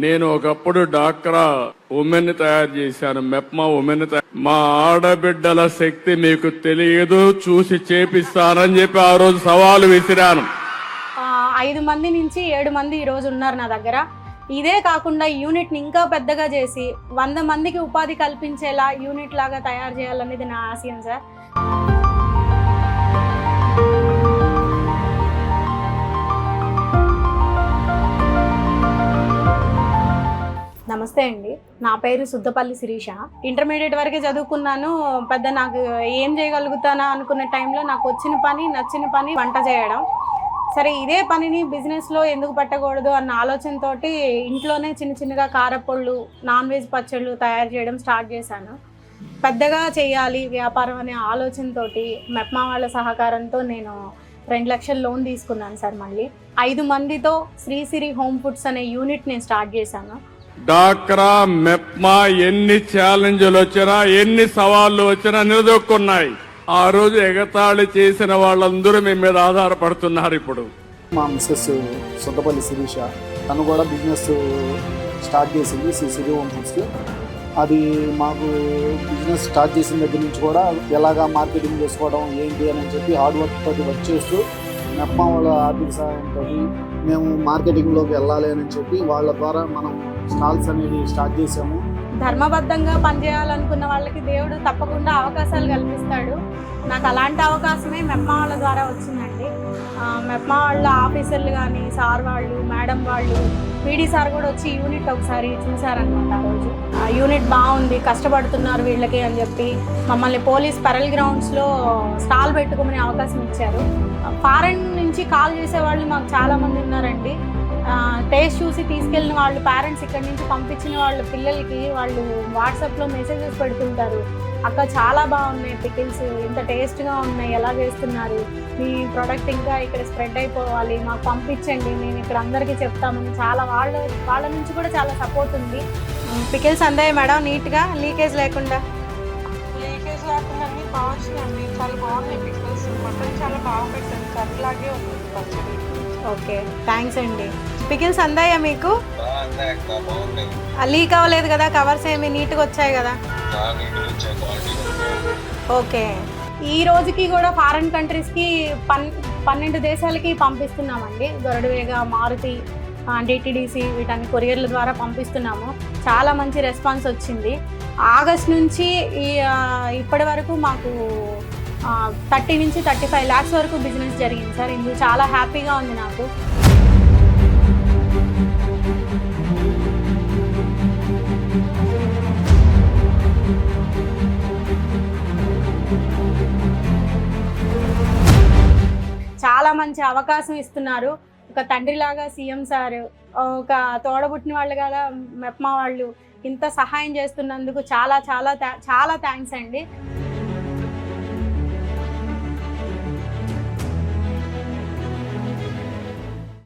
నేను ఒకప్పుడు డాక్రా ఉమెన్ తయారు చేశాను, మెప్మా ఉమెన్. మా ఆడబిడ్డల శక్తి మీకు తెలియదు, చూసి చేపిస్తానని చెప్పి ఆ రోజు సవాలు విసిరాను. 5 మంది నుంచి 7 మంది ఈ రోజు ఉన్నారు నా దగ్గర. ఇదే కాకుండా యూనిట్ని ఇంకా పెద్దగా చేసి 100 మందికి ఉపాధి కల్పించేలా యూనిట్ లాగా తయారు చేయాలనేది నా ఆశయం సార్. నమస్తే అండి, నా పేరు సుద్దపల్లి శిరీష. ఇంటర్మీడియట్ వరకే చదువుకున్నాను. పెద్ద నాకు ఏం చేయగలుగుతానా అనుకునే టైంలో నాకు వచ్చిన పని, నచ్చిన పని వంట చేయడం. సరే, ఇదే పనిని బిజినెస్లో ఎందుకు పెట్టకూడదు అన్న ఆలోచనతోటి ఇంట్లోనే చిన్నగా కారపొళ్ళు, నాన్ వెజ్ పచ్చళ్ళు తయారు చేయడం స్టార్ట్ చేశాను. పెద్దగా చేయాలి వ్యాపారం అనే ఆలోచనతోటి మెప్మా వాళ్ళ సహకారంతో నేను 2 లక్షల లోన్ తీసుకున్నాను సార్. మళ్ళీ 5 మందితో శ్రీసిరి హోమ్ ఫుడ్స్ అనే యూనిట్ నేను స్టార్ట్ చేశాను. డాక్రా మెప్మా ఎన్ని ఛాలెంజ్లు వచ్చినా, ఎన్ని సవాళ్లు వచ్చినా నిలదొక్కున్నాయి. ఆ రోజు ఎగతాళి చేసిన వాళ్ళందరూ మీ మీద ఆధారపడుతున్నారు. ఇప్పుడు మా మిస్సెస్ సుద్దపల్లి శిరీష, తను కూడా బిజినెస్ స్టార్ట్ చేసింది శ్రీసిరి హోమ్ ఫుడ్స్. అది మాకు బిజినెస్ స్టార్ట్ చేసిన దగ్గర నుంచి కూడా ఎలాగా మార్కెటింగ్ చేసుకోవడం ఏంటి అని చెప్పి హార్డ్ వర్క్ చేస్తూ మెప్మా వాళ్ళ ఆర్థిక సహాయంతో మేము మార్కెటింగ్లోకి వెళ్ళాలి అని చెప్పి వాళ్ళ ద్వారా మనం స్టాల్స్ అనేది స్టార్ట్ చేసాము. ధర్మబద్ధంగా పనిచేయాలనుకున్న వాళ్ళకి దేవుడు తప్పకుండా అవకాశాలు కల్పిస్తాడు. నాకు అలాంటి అవకాశమే మెప్మా వాళ్ళ ద్వారా వచ్చిందండి. మెప్మా వాళ్ళ ఆఫీసర్లు కానీ, సార్ వాళ్ళు, మేడం వాళ్ళు, పీడీ సార్ కూడా వచ్చి యూనిట్ ఒకసారి చూసారనమాట. ఆ రోజు యూనిట్ బాగుంది, కష్టపడుతున్నారు వీళ్ళకి అని చెప్పి మమ్మల్ని పోలీస్ పెరల్ గ్రౌండ్స్లో స్టాల్ పెట్టుకోమని అవకాశం ఇచ్చారు. ఫారెన్ నుంచి కాల్ చేసేవాళ్ళు మాకు చాలామంది ఉన్నారండి. టేస్ట్ చూసి తీసుకెళ్ళిన వాళ్ళు, పేరెంట్స్ ఇక్కడి నుంచి పంపించిన వాళ్ళ పిల్లలకి వాళ్ళు వాట్సాప్లో మెసేజెస్ పెడుతుంటారు. అక్క చాలా బాగున్నాయి పికిల్స్, ఇంత టేస్ట్గా ఉన్నాయి, ఎలా చేస్తున్నారు, మీ ప్రోడక్ట్ ఇంకా ఇక్కడ స్ప్రెడ్ అయిపోవాలి, మాకు పంపించండి, మేము ఇక్కడ అందరికీ చెప్తామని చాలా వాళ్ళ నుంచి కూడా చాలా సపోర్ట్ ఉంది. పికిల్స్ అందాయి మేడం, నీట్గా లీకేజ్ లేకుండా. లీకేజ్ లేకుండా అన్నీ బాగా వచ్చినాయండి, చాలా బాగున్నాయి పికిల్స్. మటన్ చాలా బాగా పెట్టాను, కర్రీలాగే ఉంది పచ్చడి. ఓకే, థ్యాంక్స్ అండి. పికిల్స్ అందాయా మీకు? లీక్ అవ్వలేదు కదా? కవర్స్ ఏమి నీట్గా వచ్చాయి కదా? ఓకే. ఈ రోజుకి కూడా ఫారెన్ కంట్రీస్కి 12 దేశాలకి పంపిస్తున్నామండి. గరుడవేగ, మారుతి, డిటిడిసి వీటన్ని కొరియర్ల ద్వారా పంపిస్తున్నాము. చాలా మంచి రెస్పాన్స్ వచ్చింది. ఆగస్ట్ నుంచి ఇప్పటి వరకు మాకు 30 నుంచి 35 lakhs వరకు బిజినెస్ జరిగింది సార్. ఇందుకు చాలా హ్యాపీగా ఉంది నాకు. చాలా మంచి అవకాశం ఇస్తున్నారు. ఒక తండ్రిలాగా సీఎం సార్, ఒక తోడబుట్టిన వాళ్ళు కదా మెప్మా వాళ్ళు ఇంత సహాయం చేస్తున్నందుకు చాలా చాలా చాలా థ్యాంక్స్ అండి.